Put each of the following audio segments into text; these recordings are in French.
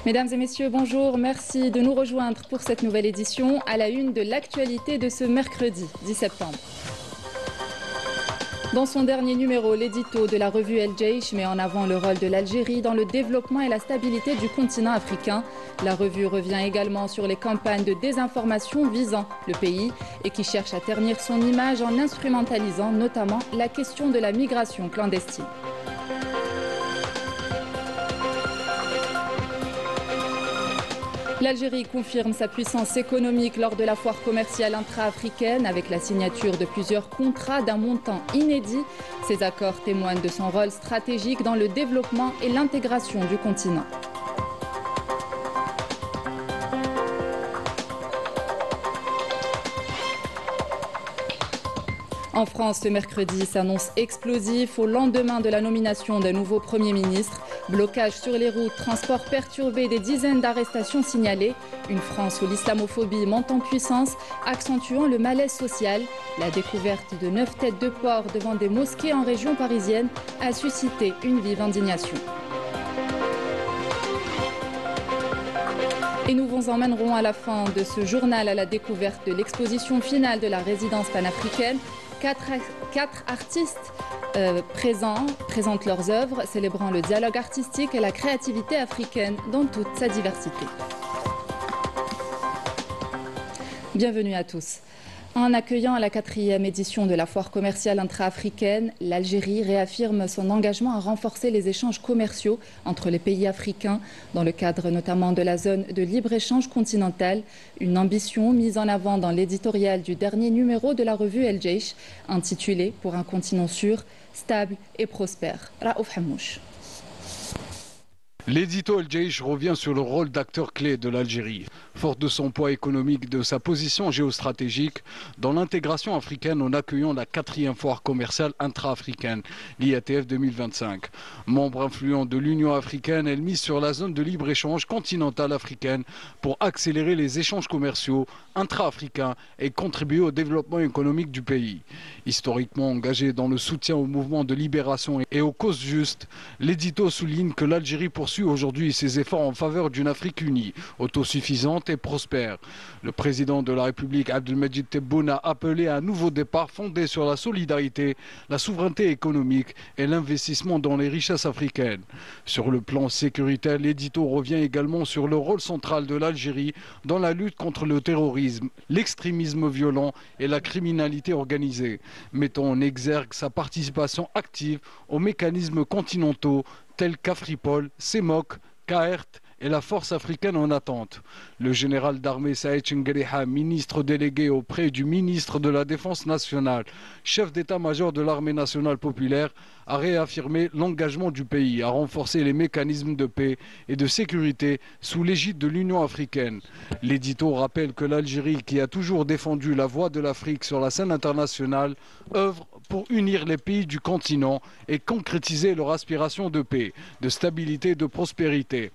Mesdames et messieurs, bonjour. Merci de nous rejoindre pour cette nouvelle édition à la une de l'actualité de ce mercredi 10 septembre. Dans son dernier numéro, l'édito de la revue El Jaish met en avant le rôle de l'Algérie dans le développement et la stabilité du continent africain. La revue revient également sur les campagnes de désinformation visant le pays et qui cherchent à ternir son image en instrumentalisant notamment la question de la migration clandestine. L'Algérie confirme sa puissance économique lors de la foire commerciale intra-africaine avec la signature de plusieurs contrats d'un montant inédit. Ces accords témoignent de son rôle stratégique dans le développement et l'intégration du continent. En France, ce mercredi s'annonce explosif au lendemain de la nomination d'un nouveau Premier ministre. Blocage sur les routes, transport perturbé, des dizaines d'arrestations signalées. Une France où l'islamophobie monte en puissance, accentuant le malaise social. La découverte de 9 têtes de porc devant des mosquées en région parisienne a suscité une vive indignation. Et nous vous emmènerons à la fin de ce journal à la découverte de l'exposition finale de la résidence panafricaine. Quatre artistes présentent leurs œuvres, célébrant le dialogue artistique et la créativité africaine dans toute sa diversité. Bienvenue à tous. En accueillant la 4e édition de la foire commerciale intra-africaine, l'Algérie réaffirme son engagement à renforcer les échanges commerciaux entre les pays africains, dans le cadre notamment de la zone de libre-échange continentale, une ambition mise en avant dans l'éditorial du dernier numéro de la revue El Jaish, intitulé « Pour un continent sûr, stable et prospère ». Raouf Hamouche. L'édito El Jaish revient sur le rôle d'acteur clé de l'Algérie, forte de son poids économique, de sa position géostratégique dans l'intégration africaine en accueillant la 4e foire commerciale intra-africaine, l'IATF 2025. Membre influent de l'Union africaine, elle mise sur la zone de libre-échange continentale africaine pour accélérer les échanges commerciaux intra-africains et contribuer au développement économique du pays. Historiquement engagé dans le soutien au mouvement de libération et aux causes justes, l'édito souligne que l'Algérie poursuit aujourd'hui ses efforts en faveur d'une Afrique unie, autosuffisante et prospère. Le président de la République, Abdelmadjid Tebboune, a appelé à un nouveau départ fondé sur la solidarité, la souveraineté économique et l'investissement dans les richesses africaines. Sur le plan sécuritaire, l'édito revient également sur le rôle central de l'Algérie dans la lutte contre le terrorisme, l'extrémisme violent et la criminalité organisée, mettant en exergue sa participation active aux mécanismes continentaux tels qu'Afripol, CEMOC, CAERT et la force africaine en attente. Le général d'armée Saïd Chengueriha, ministre délégué auprès du ministre de la Défense nationale, chef d'état-major de l'armée nationale populaire, a réaffirmé l'engagement du pays à renforcer les mécanismes de paix et de sécurité sous l'égide de l'Union africaine. L'édito rappelle que l'Algérie, qui a toujours défendu la voix de l'Afrique sur la scène internationale, œuvre pour unir les pays du continent et concrétiser leur aspiration de paix, de stabilité et de prospérité.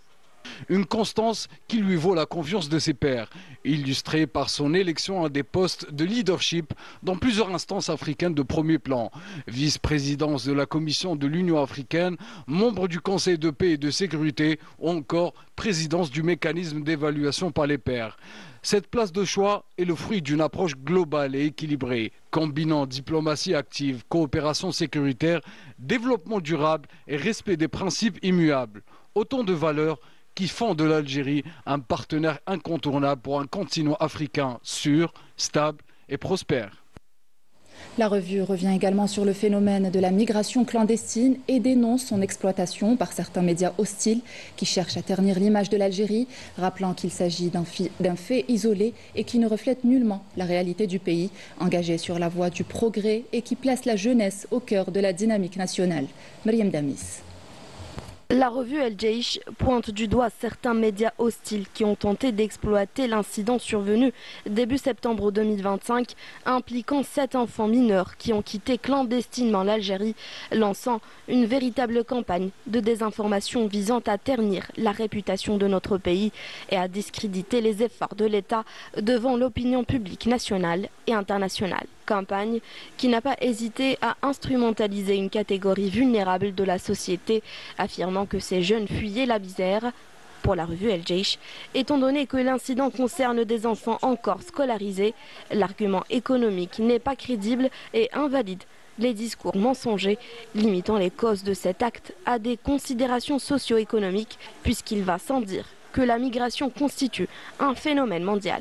Une constance qui lui vaut la confiance de ses pairs, illustrée par son élection à des postes de leadership dans plusieurs instances africaines de premier plan. Vice-présidence de la Commission de l'Union africaine, membre du Conseil de paix et de sécurité ou encore présidence du mécanisme d'évaluation par les pairs. Cette place de choix est le fruit d'une approche globale et équilibrée, combinant diplomatie active, coopération sécuritaire, développement durable et respect des principes immuables. Autant de valeurs qui font de l'Algérie un partenaire incontournable pour un continent africain sûr, stable et prospère. La revue revient également sur le phénomène de la migration clandestine et dénonce son exploitation par certains médias hostiles qui cherchent à ternir l'image de l'Algérie, rappelant qu'il s'agit d'un fait isolé et qui ne reflète nullement la réalité du pays, engagé sur la voie du progrès et qui place la jeunesse au cœur de la dynamique nationale. Mariam Damis. La revue El Jaish pointe du doigt certains médias hostiles qui ont tenté d'exploiter l'incident survenu début septembre 2025 impliquant 7 enfants mineurs qui ont quitté clandestinement l'Algérie, lançant une véritable campagne de désinformation visant à ternir la réputation de notre pays et à discréditer les efforts de l'État devant l'opinion publique nationale et internationale. Campagne qui n'a pas hésité à instrumentaliser une catégorie vulnérable de la société, affirmant que ces jeunes fuyaient la misère Pour la revue El Jaish, étant donné que l'incident concerne des enfants encore scolarisés, l'argument économique n'est pas crédible et invalide les discours mensongers, limitant les causes de cet acte à des considérations socio-économiques, puisqu'il va sans dire que la migration constitue un phénomène mondial.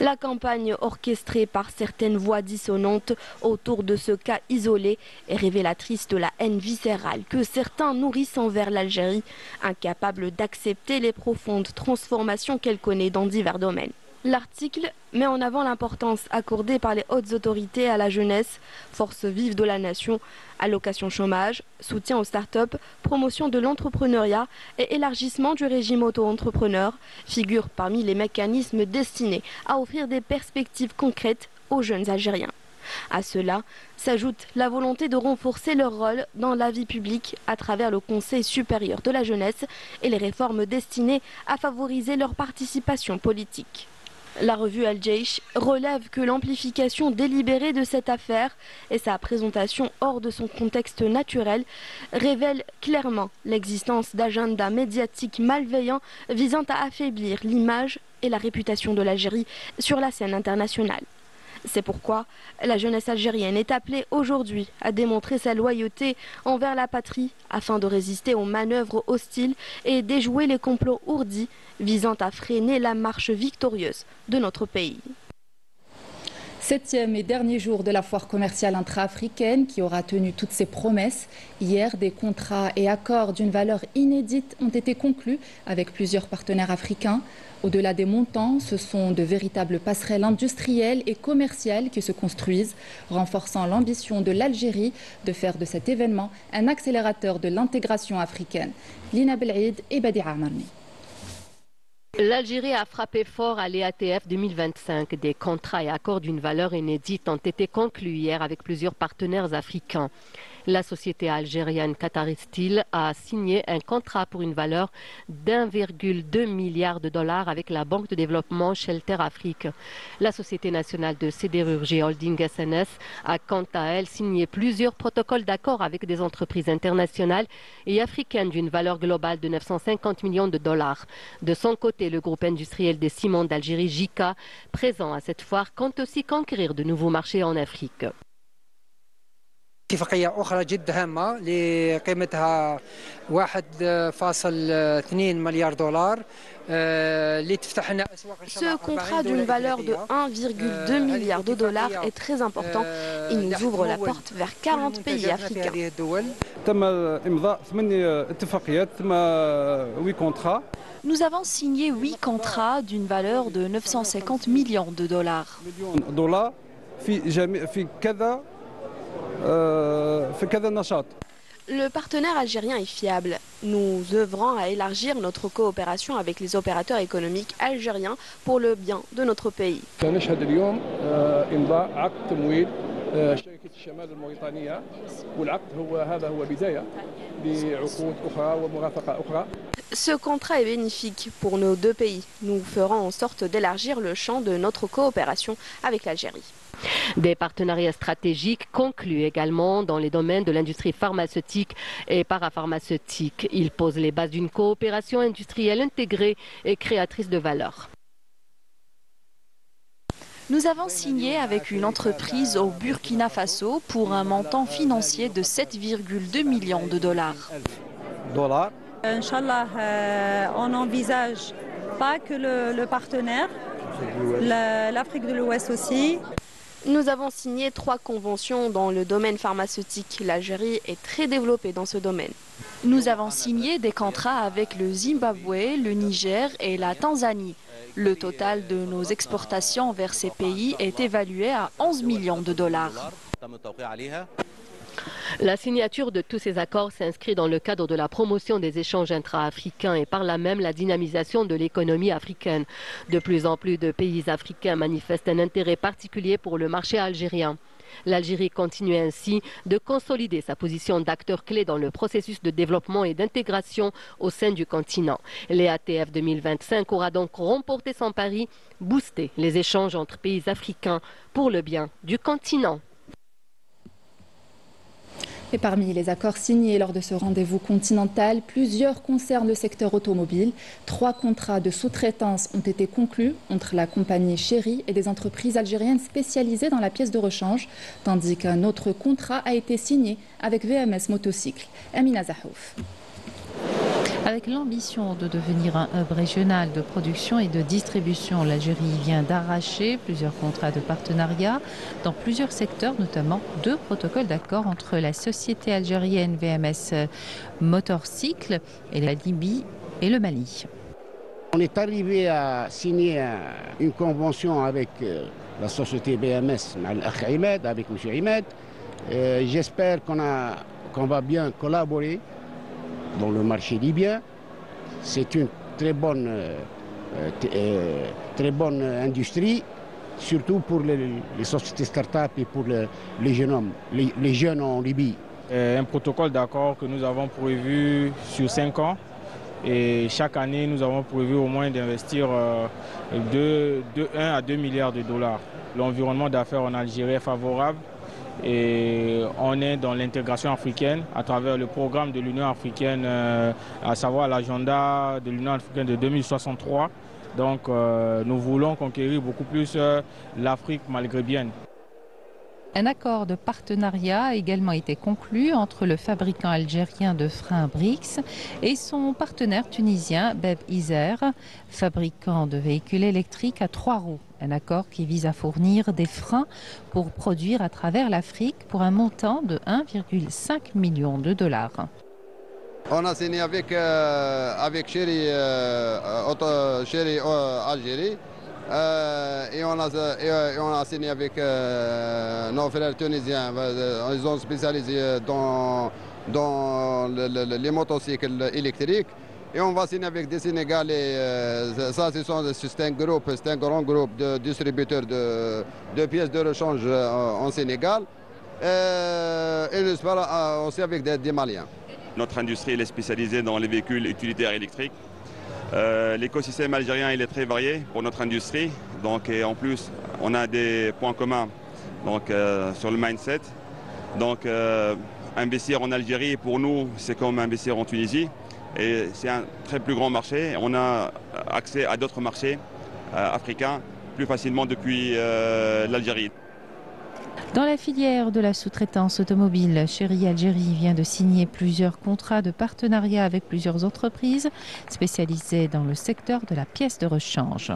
La campagne orchestrée par certaines voix dissonantes autour de ce cas isolé est révélatrice de la haine viscérale que certains nourrissent envers l'Algérie, incapable d'accepter les profondes transformations qu'elle connaît dans divers domaines. L'article met en avant l'importance accordée par les hautes autorités à la jeunesse, force vive de la nation, allocation chômage, soutien aux start-up, promotion de l'entrepreneuriat et élargissement du régime auto-entrepreneur, figurent parmi les mécanismes destinés à offrir des perspectives concrètes aux jeunes Algériens. À cela s'ajoute la volonté de renforcer leur rôle dans la vie publique à travers le Conseil supérieur de la jeunesse et les réformes destinées à favoriser leur participation politique. La revue El Jaish relève que l'amplification délibérée de cette affaire et sa présentation hors de son contexte naturel révèlent clairement l'existence d'agendas médiatiques malveillants visant à affaiblir l'image et la réputation de l'Algérie sur la scène internationale. C'est pourquoi la jeunesse algérienne est appelée aujourd'hui à démontrer sa loyauté envers la patrie afin de résister aux manœuvres hostiles et déjouer les complots ourdis visant à freiner la marche victorieuse de notre pays. 7e et dernier jour de la foire commerciale intra-africaine qui aura tenu toutes ses promesses. Hier, des contrats et accords d'une valeur inédite ont été conclus avec plusieurs partenaires africains. Au-delà des montants, ce sont de véritables passerelles industrielles et commerciales qui se construisent, renforçant l'ambition de l'Algérie de faire de cet événement un accélérateur de l'intégration africaine. Lina Belaïd et Badia Amarni. L'Algérie a frappé fort à l'EATF 2025. Des contrats et accords d'une valeur inédite ont été conclus hier avec plusieurs partenaires africains. La société algérienne Qatari Steel a signé un contrat pour une valeur d'1,2 milliard de dollars avec la Banque de développement Shelter Afrique. La Société nationale de sidérurgie Holding SNS a quant à elle signé plusieurs protocoles d'accord avec des entreprises internationales et africaines d'une valeur globale de 950 millions de dollars. De son côté, le groupe industriel des ciments d'Algérie, JICA, présent à cette foire, compte aussi conquérir de nouveaux marchés en Afrique. اتفاقية أخرى جد هامة لقيمتها 1.2 مليار دولار. Ce contrat d'une valeur de 1,2 milliard de dollars est très important. Il nous ouvre la porte vers 40 pays africains. Nous avons signé 8 contrats d'une valeur de 950 millions de dollars. Le partenaire algérien est fiable. Nous œuvrons à élargir notre coopération avec les opérateurs économiques algériens pour le bien de notre pays. Ce contrat est bénéfique pour nos deux pays. Nous ferons en sorte d'élargir le champ de notre coopération avec l'Algérie. Des partenariats stratégiques conclus également dans les domaines de l'industrie pharmaceutique et parapharmaceutique. Ils posent les bases d'une coopération industrielle intégrée et créatrice de valeur. Nous avons signé avec une entreprise au Burkina Faso pour un montant financier de 7,2 millions de dollars. Inch'Allah, on n'envisage pas que le partenaire, l'Afrique de l'Ouest aussi. Nous avons signé 3 conventions dans le domaine pharmaceutique. L'Algérie est très développée dans ce domaine. Nous avons signé des contrats avec le Zimbabwe, le Niger et la Tanzanie. Le total de nos exportations vers ces pays est évalué à 11 millions de dollars. La signature de tous ces accords s'inscrit dans le cadre de la promotion des échanges intra-africains et par là même la dynamisation de l'économie africaine. De plus en plus de pays africains manifestent un intérêt particulier pour le marché algérien. L'Algérie continue ainsi de consolider sa position d'acteur clé dans le processus de développement et d'intégration au sein du continent. L'EATF 2025 aura donc remporté son pari, booster les échanges entre pays africains pour le bien du continent. Et parmi les accords signés lors de ce rendez-vous continental, plusieurs concernent le secteur automobile. 3 contrats de sous-traitance ont été conclus entre la compagnie Chery et des entreprises algériennes spécialisées dans la pièce de rechange, tandis qu'un autre contrat a été signé avec VMS Motocycle. Amina Zahouf. Avec l'ambition de devenir un hub régional de production et de distribution, l'Algérie vient d'arracher plusieurs contrats de partenariat dans plusieurs secteurs, notamment 2 protocoles d'accord entre la société algérienne VMS Motorcycle et la Libye et le Mali. On est arrivé à signer une convention avec la société BMS, avec M. Ahmed. J'espère qu'on va bien collaborer dans le marché libyen. C'est une très bonne industrie, surtout pour les sociétés start-up et pour les jeunes hommes, les jeunes en Libye. Un protocole d'accord que nous avons prévu sur 5 ans. Et chaque année, nous avons prévu au moins d'investir de 1 à 2 milliards de dollars. L'environnement d'affaires en Algérie est favorable. Et on est dans l'intégration africaine à travers le programme de l'Union africaine, à savoir l'agenda de l'Union africaine de 2063. Donc nous voulons conquérir beaucoup plus l'Afrique maghrébienne. Un accord de partenariat a également été conclu entre le fabricant algérien de freins Brix et son partenaire tunisien Beb Izer, fabricant de véhicules électriques à 3 roues. Un accord qui vise à fournir des freins pour produire à travers l'Afrique pour un montant de 1,5 million de dollars. On a signé avec Chery Algérie. Et on a signé avec nos frères tunisiens. Ils ont spécialisé dans les motocycles électriques. Et on va signer avec des Sénégalais. Ça, c'est un grand groupe de distributeurs de pièces de rechange en Sénégal. Et j'espère aussi avec des Maliens. Notre industrie elle est spécialisée dans les véhicules utilitaires électriques. L'écosystème algérien il est très varié pour notre industrie. Donc, et en plus, on a des points communs donc, sur le mindset. Donc, investir en Algérie, pour nous, c'est comme investir en Tunisie. Et c'est un très plus grand marché. On a accès à d'autres marchés africains plus facilement depuis l'Algérie. Dans la filière de la sous-traitance automobile, Chery Algérie vient de signer plusieurs contrats de partenariat avec plusieurs entreprises spécialisées dans le secteur de la pièce de rechange.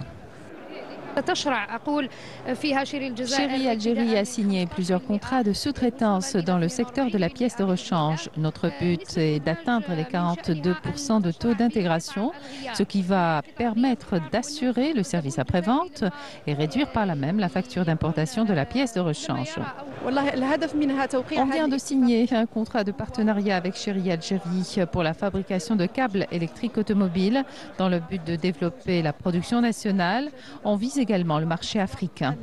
Chery Algérie a signé plusieurs contrats de sous-traitance dans le secteur de la pièce de rechange. Notre but est d'atteindre les 42% de taux d'intégration, ce qui va permettre d'assurer le service après-vente et réduire par là même la facture d'importation de la pièce de rechange. On vient de signer un contrat de partenariat avec Chery Algérie pour la fabrication de câbles électriques automobiles dans le but de développer la production nationale. On vise également le marché africain.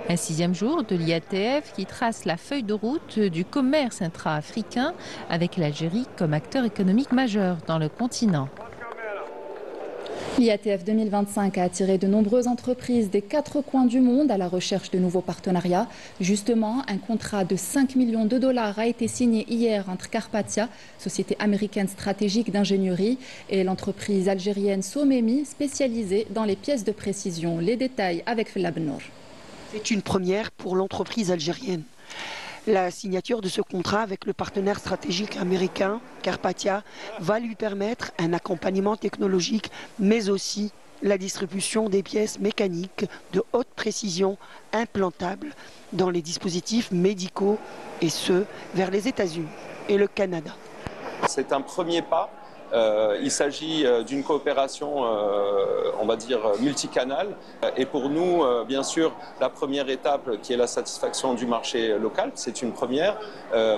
Un 6e jour de l'IATF qui trace la feuille de route du commerce intra-africain avec l'Algérie comme acteur économique majeur dans le continent. L'IATF 2025 a attiré de nombreuses entreprises des 4 coins du monde à la recherche de nouveaux partenariats. Justement, un contrat de 5 millions de dollars a été signé hier entre Carpathia, société américaine stratégique d'ingénierie, et l'entreprise algérienne Somemi, spécialisée dans les pièces de précision. Les détails avec Felab Nour. C'est une première pour l'entreprise algérienne. La signature de ce contrat avec le partenaire stratégique américain, Carpathia, va lui permettre un accompagnement technologique, mais aussi la distribution des pièces mécaniques de haute précision implantables dans les dispositifs médicaux, et ce, vers les États-Unis et le Canada. C'est un premier pas. Il s'agit d'une coopération, on va dire, multicanale. Et pour nous, bien sûr, la première étape qui est la satisfaction du marché local, c'est une première.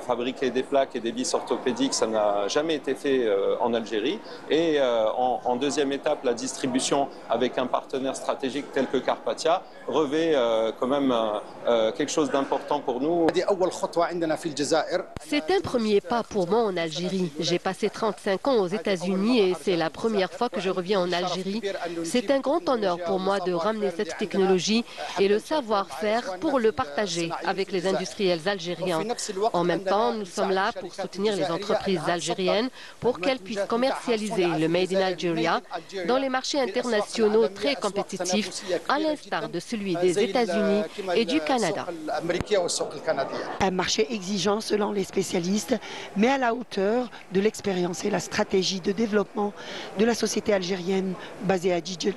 Fabriquer des plaques et des vis orthopédiques, ça n'a jamais été fait en Algérie. Et en deuxième étape, la distribution avec un partenaire stratégique tel que Carpathia revêt quand même quelque chose d'important pour nous. C'est un premier pas pour moi en Algérie. J'ai passé 35 ans aux États-Unis et c'est la première fois que je reviens en Algérie. C'est un grand honneur pour moi de ramener cette technologie et le savoir-faire pour le partager avec les industriels algériens. En même temps, nous sommes là pour soutenir les entreprises algériennes pour qu'elles puissent commercialiser le Made in Algeria dans les marchés internationaux très compétitifs, à l'instar de celui des États-Unis et du Canada. Un marché exigeant selon les spécialistes, mais à la hauteur de l'expérience et la stratégie de développement de la société algérienne basée à Djidjel.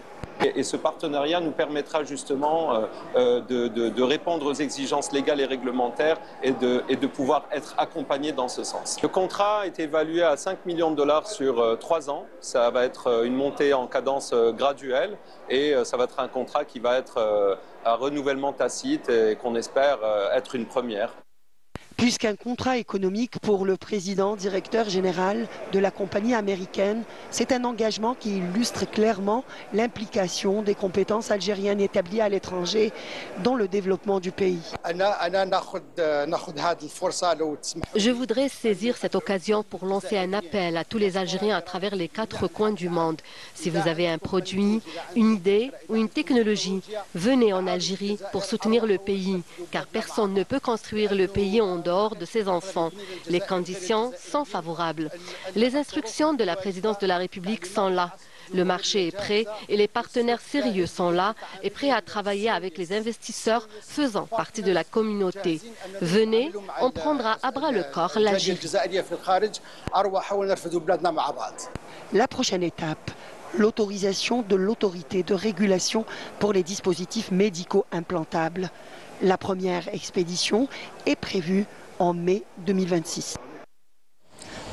Et ce partenariat nous permettra justement de répondre aux exigences légales et réglementaires et de pouvoir être accompagnés dans ce sens. Le contrat est évalué à 5 millions de dollars sur 3 ans. Ça va être une montée en cadence graduelle et ça va être un contrat qui va être à renouvellement tacite et qu'on espère être une première. Plus qu'un contrat économique pour le président directeur général de la compagnie américaine, c'est un engagement qui illustre clairement l'implication des compétences algériennes établies à l'étranger dans le développement du pays. Je voudrais saisir cette occasion pour lancer un appel à tous les Algériens à travers les 4 coins du monde. Si vous avez un produit, une idée ou une technologie, venez en Algérie pour soutenir le pays, car personne ne peut construire le pays en dehors de ses enfants. Les conditions sont favorables. Les instructions de la présidence de la République sont là. Le marché est prêt et les partenaires sérieux sont là et prêts à travailler avec les investisseurs faisant partie de la communauté. Venez, on prendra à bras le corps l'Algérie. La prochaine étape, l'autorisation de l'autorité de régulation pour les dispositifs médicaux implantables. La première expédition est prévue en mai 2026.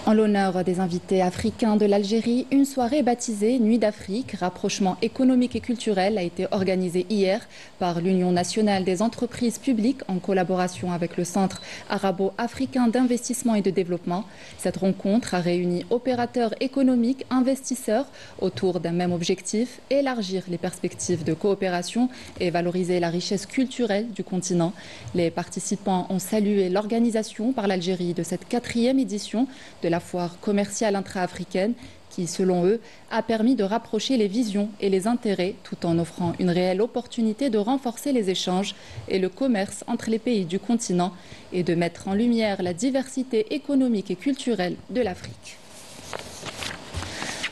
En l'honneur des invités africains de l'Algérie, une soirée baptisée Nuit d'Afrique, rapprochement économique et culturel, a été organisée hier par l'Union nationale des entreprises publiques en collaboration avec le Centre arabo-africain d'investissement et de développement. Cette rencontre a réuni opérateurs économiques, investisseurs autour d'un même objectif, élargir les perspectives de coopération et valoriser la richesse culturelle du continent. Les participants ont salué l'organisation par l'Algérie de cette 4e édition de la foire commerciale intra-africaine qui, selon eux, a permis de rapprocher les visions et les intérêts tout en offrant une réelle opportunité de renforcer les échanges et le commerce entre les pays du continent et de mettre en lumière la diversité économique et culturelle de l'Afrique.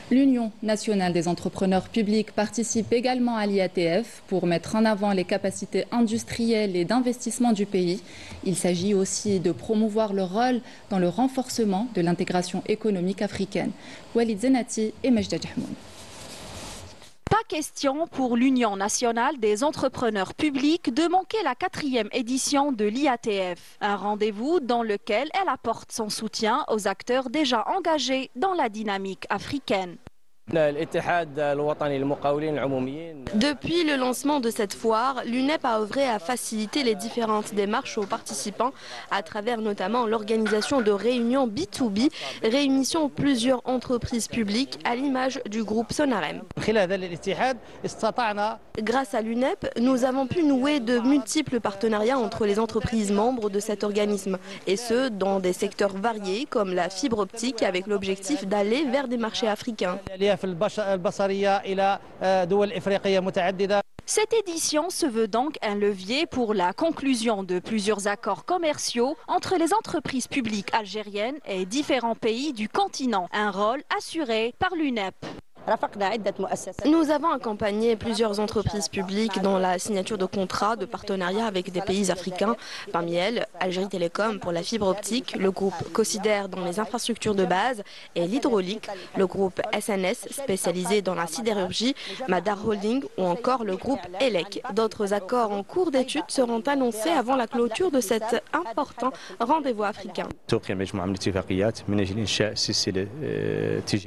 L'Union nationale des entrepreneurs publics participe également à l'IATF pour mettre en avant les capacités industrielles et d'investissement du pays. Il s'agit aussi de promouvoir le rôle dans le renforcement de l'intégration économique africaine. Walid Zenati et Majda Jahmoun. Pas question pour l'Union nationale des entrepreneurs publics de manquer la 4e édition de l'IATF. Un rendez-vous dans lequel elle apporte son soutien aux acteurs déjà engagés dans la dynamique africaine. Depuis le lancement de cette foire, l'UNEP a œuvré à faciliter les différentes démarches aux participants à travers notamment l'organisation de réunions B2B réunissant plusieurs entreprises publiques à l'image du groupe Sonarem. Grâce à l'UNEP, nous avons pu nouer de multiples partenariats entre les entreprises membres de cet organisme et ce, dans des secteurs variés comme la fibre optique avec l'objectif d'aller vers des marchés africains. Cette édition se veut donc un levier pour la conclusion de plusieurs accords commerciaux entre les entreprises publiques algériennes et différents pays du continent, un rôle assuré par l'UNEP. Nous avons accompagné plusieurs entreprises publiques dans la signature de contrats de partenariat avec des pays africains. Parmi elles, Algérie Télécom pour la fibre optique, le groupe Cosider dans les infrastructures de base et l'hydraulique, le groupe SNS spécialisé dans la sidérurgie, Madar Holding ou encore le groupe ELEC. D'autres accords en cours d'étude seront annoncés avant la clôture de cet important rendez-vous africain.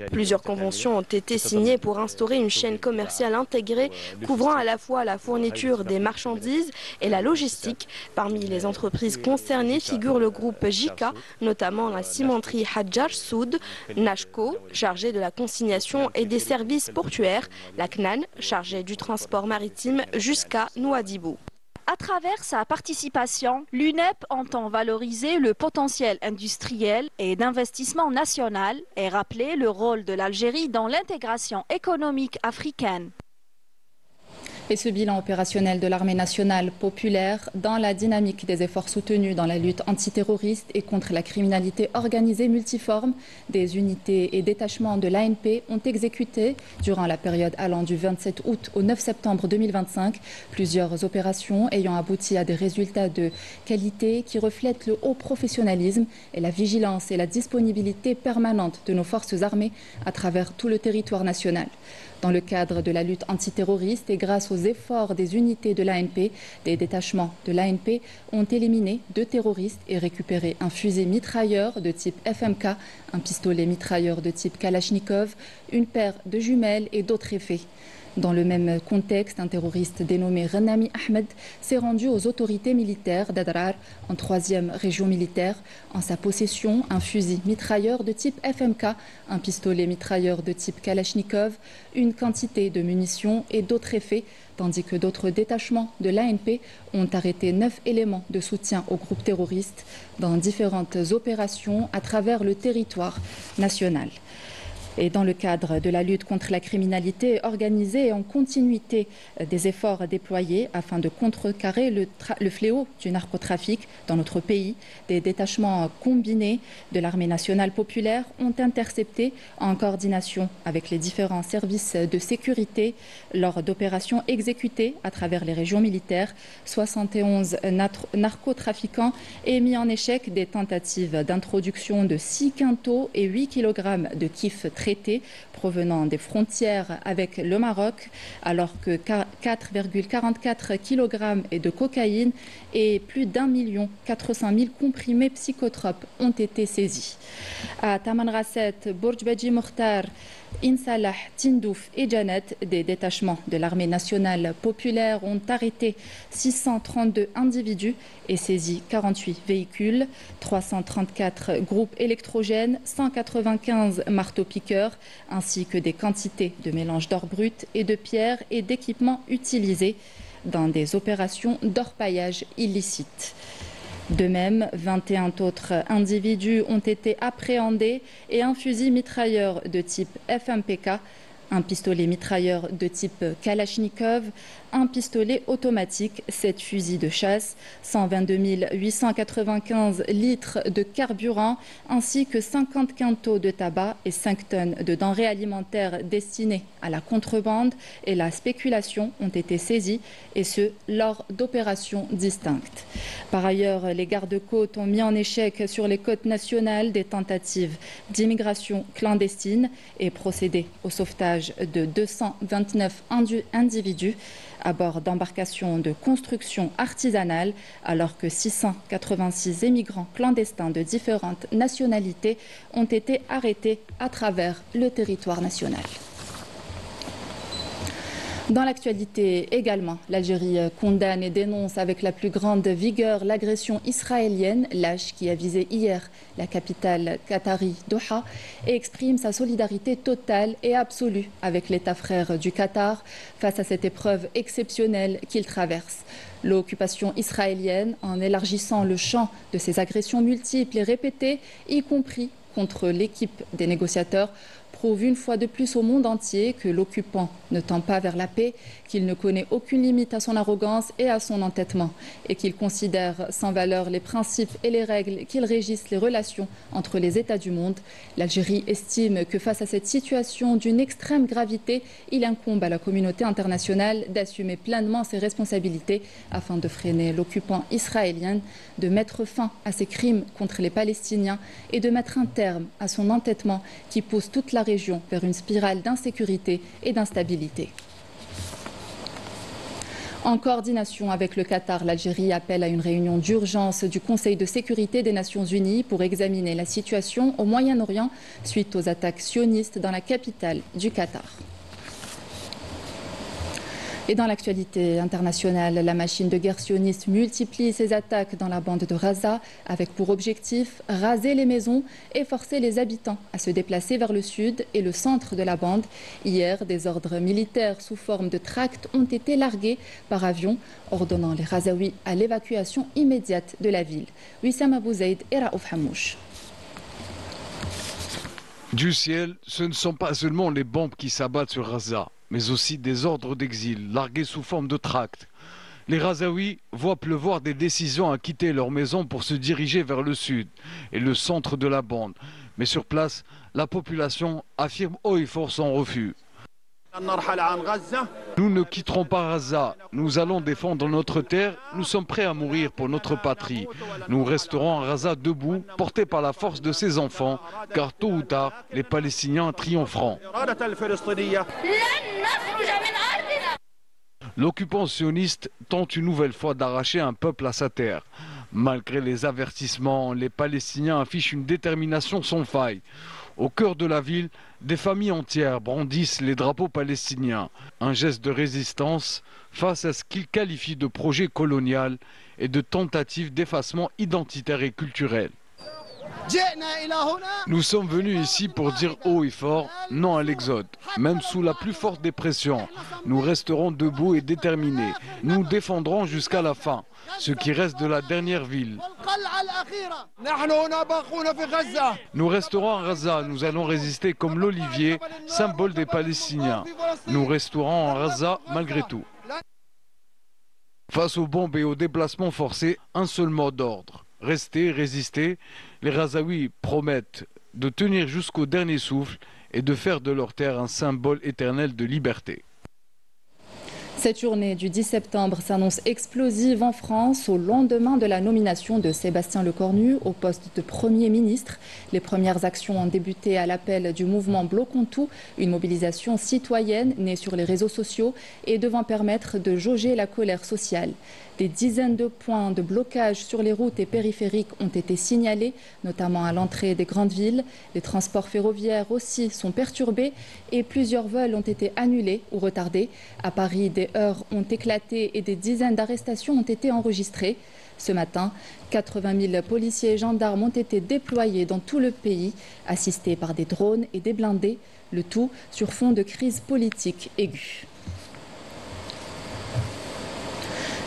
Plusieurs conventions ont été signé pour instaurer une chaîne commerciale intégrée couvrant à la fois la fourniture des marchandises et la logistique. Parmi les entreprises concernées figure le groupe JICA, notamment la cimenterie Hadjar Soud, Nashco, chargé de la consignation et des services portuaires, la CNAN, chargée du transport maritime jusqu'à Nouadhibou. À travers sa participation, l'UNEP entend valoriser le potentiel industriel et d'investissement national et rappeler le rôle de l'Algérie dans l'intégration économique africaine. Et ce bilan opérationnel de l'armée nationale populaire dans la dynamique des efforts soutenus dans la lutte antiterroriste et contre la criminalité organisée multiforme, des unités et détachements de l'ANP ont exécuté, durant la période allant du 27 août au 9 septembre 2025, plusieurs opérations ayant abouti à des résultats de qualité qui reflètent le haut professionnalisme et la vigilance et la disponibilité permanente de nos forces armées à travers tout le territoire national. Dans le cadre de la lutte antiterroriste et grâce aux efforts des unités de l'ANP, des détachements de l'ANP ont éliminé 2 terroristes et récupéré un fusil mitrailleur de type FMK, un pistolet mitrailleur de type Kalachnikov, une paire de jumelles et d'autres effets. Dans le même contexte, un terroriste dénommé Renami Ahmed s'est rendu aux autorités militaires d'Adrar, en 3e région militaire. En sa possession, un fusil mitrailleur de type FMK, un pistolet mitrailleur de type Kalachnikov, une quantité de munitions et d'autres effets, tandis que d'autres détachements de l'ANP ont arrêté 9 éléments de soutien au groupe terroriste dans différentes opérations à travers le territoire national. Et dans le cadre de la lutte contre la criminalité organisée et en continuité des efforts déployés afin de contrecarrer le fléau du narcotrafic dans notre pays, des détachements combinés de l'armée nationale populaire ont intercepté, en coordination avec les différents services de sécurité, lors d'opérations exécutées à travers les régions militaires, 71 narcotrafiquants et mis en échec des tentatives d'introduction de 6 quintaux et 8 kg de kif traités provenant des frontières avec le Maroc, alors que 4,44 kg de cocaïne et plus d'1 400 000 comprimés psychotropes ont été saisis. À Tamanrasset, Bourj Badji Mokhtar, Insalah, Tindouf et Janet, des détachements de l'armée nationale populaire ont arrêté 632 individus et saisi 48 véhicules, 334 groupes électrogènes, 195 marteaux-piqueurs, ainsi que des quantités de mélange d'or brut et de pierres et d'équipements utilisés dans des opérations d'orpaillage illicite. De même, 21 autres individus ont été appréhendés et un fusil mitrailleur de type FMPK, un pistolet mitrailleur de type Kalachnikov, un pistolet automatique, 7 fusils de chasse, 122 895 litres de carburant, ainsi que 50 quintaux de tabac et 5 tonnes de denrées alimentaires destinées à la contrebande et la spéculation ont été saisis, et ce, lors d'opérations distinctes. Par ailleurs, les gardes-côtes ont mis en échec sur les côtes nationales des tentatives d'immigration clandestine et procédé au sauvetage de 229 individus à bord d'embarcations de construction artisanale, alors que 686 émigrants clandestins de différentes nationalités ont été arrêtés à travers le territoire national. Dans l'actualité également, l'Algérie condamne et dénonce avec la plus grande vigueur l'agression israélienne, lâche qui a visé hier la capitale qatari Doha, et exprime sa solidarité totale et absolue avec l'État frère du Qatar face à cette épreuve exceptionnelle qu'il traverse. L'occupation israélienne, en élargissant le champ de ses agressions multiples et répétées, y compris contre l'équipe des négociateurs, prouve une fois de plus au monde entier que l'occupant ne tend pas vers la paix, qu'il ne connaît aucune limite à son arrogance et à son entêtement, et qu'il considère sans valeur les principes et les règles qui régissent les relations entre les États du monde. L'Algérie estime que face à cette situation d'une extrême gravité, il incombe à la communauté internationale d'assumer pleinement ses responsabilités afin de freiner l'occupant israélien, de mettre fin à ses crimes contre les Palestiniens et de mettre un terme à son entêtement qui pousse toute la région vers une spirale d'insécurité et d'instabilité. En coordination avec le Qatar, l'Algérie appelle à une réunion d'urgence du Conseil de sécurité des Nations Unies pour examiner la situation au Moyen-Orient suite aux attaques sionistes dans la capitale du Qatar. Et dans l'actualité internationale, la machine de guerre sioniste multiplie ses attaques dans la bande de Gaza avec pour objectif raser les maisons et forcer les habitants à se déplacer vers le sud et le centre de la bande. Hier, des ordres militaires sous forme de tracts ont été largués par avion, ordonnant les Gazaouis à l'évacuation immédiate de la ville. Wissam Abou Zaid et Raouf Hamouche. Du ciel, ce ne sont pas seulement les bombes qui s'abattent sur Gaza, mais aussi des ordres d'exil largués sous forme de tracts. Les Gazaouis voient pleuvoir des décisions à quitter leur maison pour se diriger vers le sud et le centre de la bande. Mais sur place, la population affirme haut et fort son refus. Nous ne quitterons pas Gaza, nous allons défendre notre terre, nous sommes prêts à mourir pour notre patrie. Nous resterons à Gaza debout, portés par la force de ses enfants, car tôt ou tard, les Palestiniens triompheront. L'occupant sioniste tente une nouvelle fois d'arracher un peuple à sa terre. Malgré les avertissements, les Palestiniens affichent une détermination sans faille. Au cœur de la ville, des familles entières brandissent les drapeaux palestiniens. Un geste de résistance face à ce qu'ils qualifient de projet colonial et de tentative d'effacement identitaire et culturel. Nous sommes venus ici pour dire haut et fort non à l'exode. Même sous la plus forte des pressions, nous resterons debout et déterminés. Nous défendrons jusqu'à la fin ce qui reste de la dernière ville. Nous resterons à Gaza, nous allons résister comme l'olivier, symbole des Palestiniens. Nous resterons à Gaza malgré tout. Face aux bombes et aux déplacements forcés, un seul mot d'ordre. Rester, résister. Les Gazaouis promettent de tenir jusqu'au dernier souffle et de faire de leur terre un symbole éternel de liberté. Cette journée du 10 septembre s'annonce explosive en France au lendemain de la nomination de Sébastien Lecornu au poste de Premier ministre. Les premières actions ont débuté à l'appel du mouvement Bloquons tout, une mobilisation citoyenne née sur les réseaux sociaux et devant permettre de jauger la colère sociale. Des dizaines de points de blocage sur les routes et périphériques ont été signalés, notamment à l'entrée des grandes villes. Les transports ferroviaires aussi sont perturbés et plusieurs vols ont été annulés ou retardés. À Paris, des heurts ont éclaté et des dizaines d'arrestations ont été enregistrées. Ce matin, 80 000 policiers et gendarmes ont été déployés dans tout le pays, assistés par des drones et des blindés, le tout sur fond de crise politique aiguë.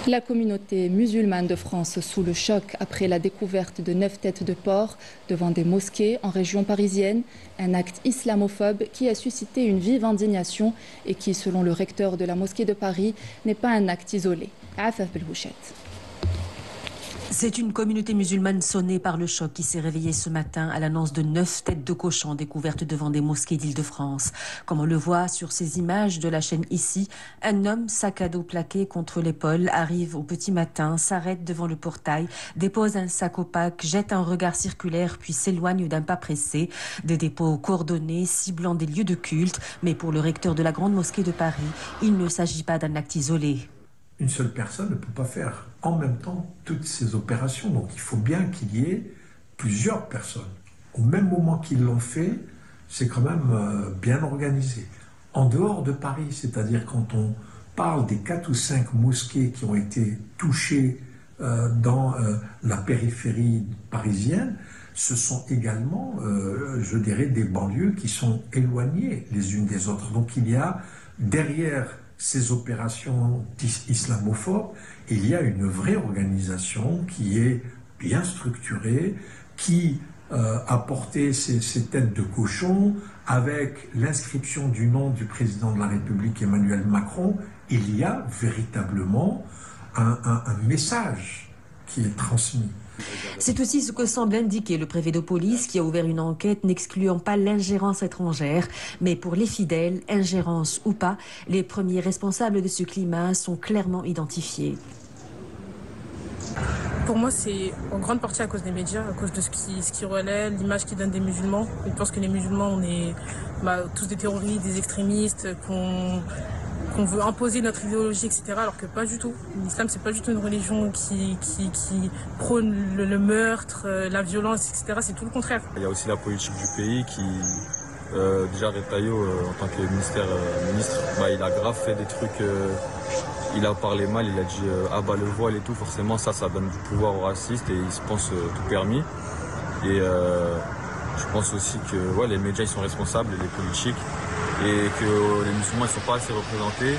La communauté musulmane de France sous le choc après la découverte de 9 têtes de porc devant des mosquées en région parisienne. Un acte islamophobe qui a suscité une vive indignation et qui, selon le recteur de la mosquée de Paris, n'est pas un acte isolé. Afaf Belhouchet. C'est une communauté musulmane sonnée par le choc qui s'est réveillée ce matin à l'annonce de 9 têtes de cochon découvertes devant des mosquées d'Île-de-France. Comme on le voit sur ces images de la chaîne ici, un homme sac à dos plaqué contre l'épaule arrive au petit matin, s'arrête devant le portail, dépose un sac opaque, jette un regard circulaire puis s'éloigne d'un pas pressé. Des dépôts coordonnés ciblant des lieux de culte, mais pour le recteur de la grande mosquée de Paris, il ne s'agit pas d'un acte isolé. Une seule personne ne peut pas faire en même temps toutes ces opérations. Donc il faut bien qu'il y ait plusieurs personnes. Au même moment qu'ils l'ont fait, c'est quand même bien organisé. En dehors de Paris, c'est-à-dire quand on parle des 4 ou 5 mosquées qui ont été touchées dans la périphérie parisienne, ce sont également, je dirais, des banlieues qui sont éloignées les unes des autres. Donc il y a derrière ces opérations islamophobes, il y a une vraie organisation qui est bien structurée, qui a porté ces têtes de cochon avec l'inscription du nom du président de la République Emmanuel Macron. Il y a véritablement un message qui est transmis. C'est aussi ce que semble indiquer le préfet de police qui a ouvert une enquête n'excluant pas l'ingérence étrangère. Mais pour les fidèles, ingérence ou pas, les premiers responsables de ce climat sont clairement identifiés. Pour moi, c'est en grande partie à cause des médias, à cause de ce qui relaie, l'image qu'ils donnent des musulmans. Ils pensent que les musulmans, on est tous des terroristes, des extrémistes, qu'on veut imposer notre idéologie, etc. Alors que pas du tout. L'islam, c'est pas du tout une religion qui prône le meurtre, la violence, etc. C'est tout le contraire. Il y a aussi la politique du pays Déjà Retailleau, en tant que ministre, il a grave fait des trucs, il a parlé mal, il a dit abat le voile et tout, forcément ça donne du pouvoir aux racistes et ils se pensent tout permis. Et je pense aussi que les médias ils sont responsables, les politiques, et que les musulmans ils sont pas assez représentés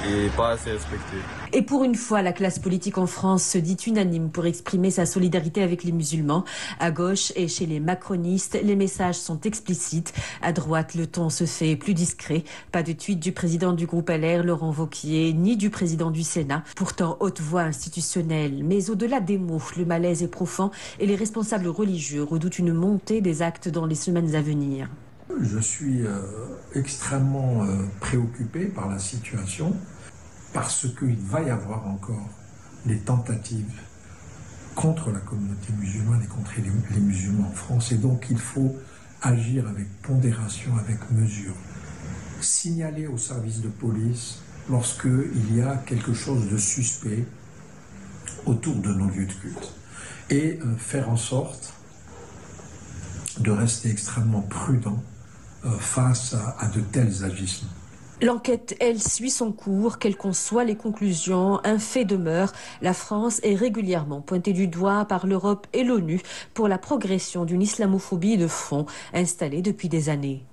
et pas assez respectés. Et pour une fois, la classe politique en France se dit unanime pour exprimer sa solidarité avec les musulmans. À gauche et chez les macronistes, les messages sont explicites. À droite, le ton se fait plus discret. Pas de tweet du président du groupe LR, Laurent Wauquiez, ni du président du Sénat. Pourtant, haute voix institutionnelle. Mais au-delà des mots, le malaise est profond et les responsables religieux redoutent une montée des actes dans les semaines à venir. Je suis extrêmement préoccupé par la situation parce qu'il va y avoir encore des tentatives contre la communauté musulmane et contre les musulmans en France. Et donc il faut agir avec pondération, avec mesure. Signaler aux services de police lorsqu'il y a quelque chose de suspect autour de nos lieux de culte. Et faire en sorte de rester extrêmement prudent face à de tels agissements. L'enquête, elle, suit son cours, quelles qu'en soient les conclusions. Un fait demeure, la France est régulièrement pointée du doigt par l'Europe et l'ONU pour la progression d'une islamophobie de fond installée depuis des années.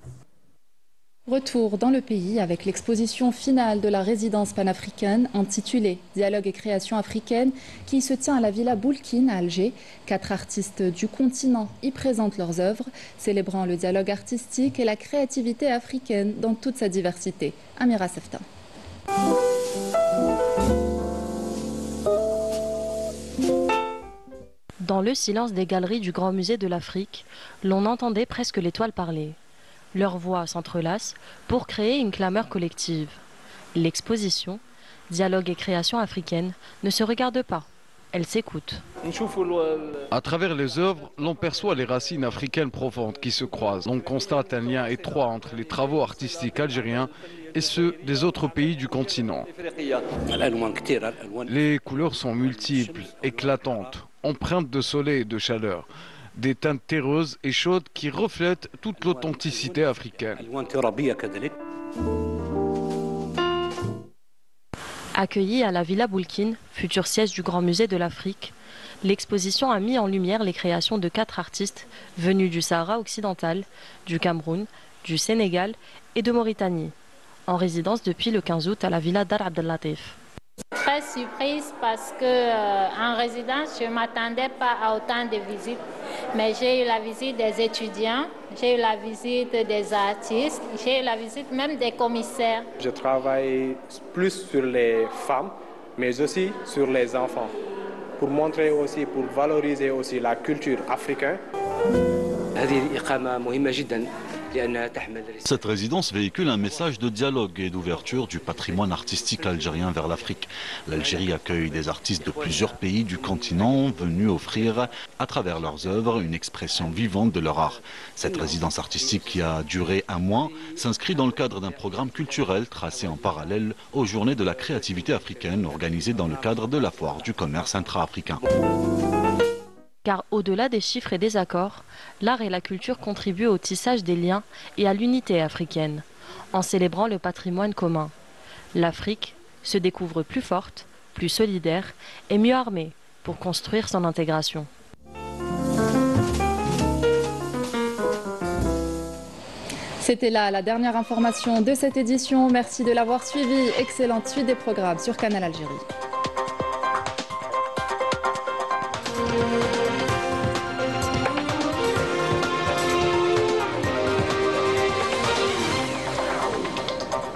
Retour dans le pays avec l'exposition finale de la résidence panafricaine intitulée « Dialogue et création africaine » qui se tient à la Villa Boulkine à Alger. 4 artistes du continent y présentent leurs œuvres, célébrant le dialogue artistique et la créativité africaine dans toute sa diversité. Amira Sefta. Dans le silence des galeries du Grand Musée de l'Afrique, l'on entendait presque les toiles parler. Leurs voix s'entrelacent pour créer une clameur collective. L'exposition, Dialogue et création africaine, ne se regarde pas, elle s'écoute. À travers les œuvres, l'on perçoit les racines africaines profondes qui se croisent. On constate un lien étroit entre les travaux artistiques algériens et ceux des autres pays du continent. Les couleurs sont multiples, éclatantes, empreintes de soleil et de chaleur. Des teintes terreuses et chaudes qui reflètent toute l'authenticité africaine. Accueillie à la Villa Boulkine, futur siège du Grand Musée de l'Afrique, l'exposition a mis en lumière les créations de 4 artistes venus du Sahara occidental, du Cameroun, du Sénégal et de Mauritanie, en résidence depuis le 15 août à la Villa Dar Abdellatif. Très surprise parce que en résidence, je ne m'attendais pas à autant de visites. Mais j'ai eu la visite des étudiants, j'ai eu la visite des artistes, j'ai eu la visite même des commissaires. Je travaille plus sur les femmes, mais aussi sur les enfants, pour montrer aussi, pour valoriser aussi la culture africaine. Cette résidence véhicule un message de dialogue et d'ouverture du patrimoine artistique algérien vers l'Afrique. L'Algérie accueille des artistes de plusieurs pays du continent venus offrir, à travers leurs œuvres, une expression vivante de leur art. Cette résidence artistique, qui a duré 1 mois, s'inscrit dans le cadre d'un programme culturel tracé en parallèle aux Journées de la créativité africaine organisées dans le cadre de la Foire du commerce intra-africain. Car au-delà des chiffres et des accords, l'art et la culture contribuent au tissage des liens et à l'unité africaine, en célébrant le patrimoine commun. L'Afrique se découvre plus forte, plus solidaire et mieux armée pour construire son intégration. C'était là la dernière information de cette édition. Merci de l'avoir suivi. Excellente suite des programmes sur Canal Algérie.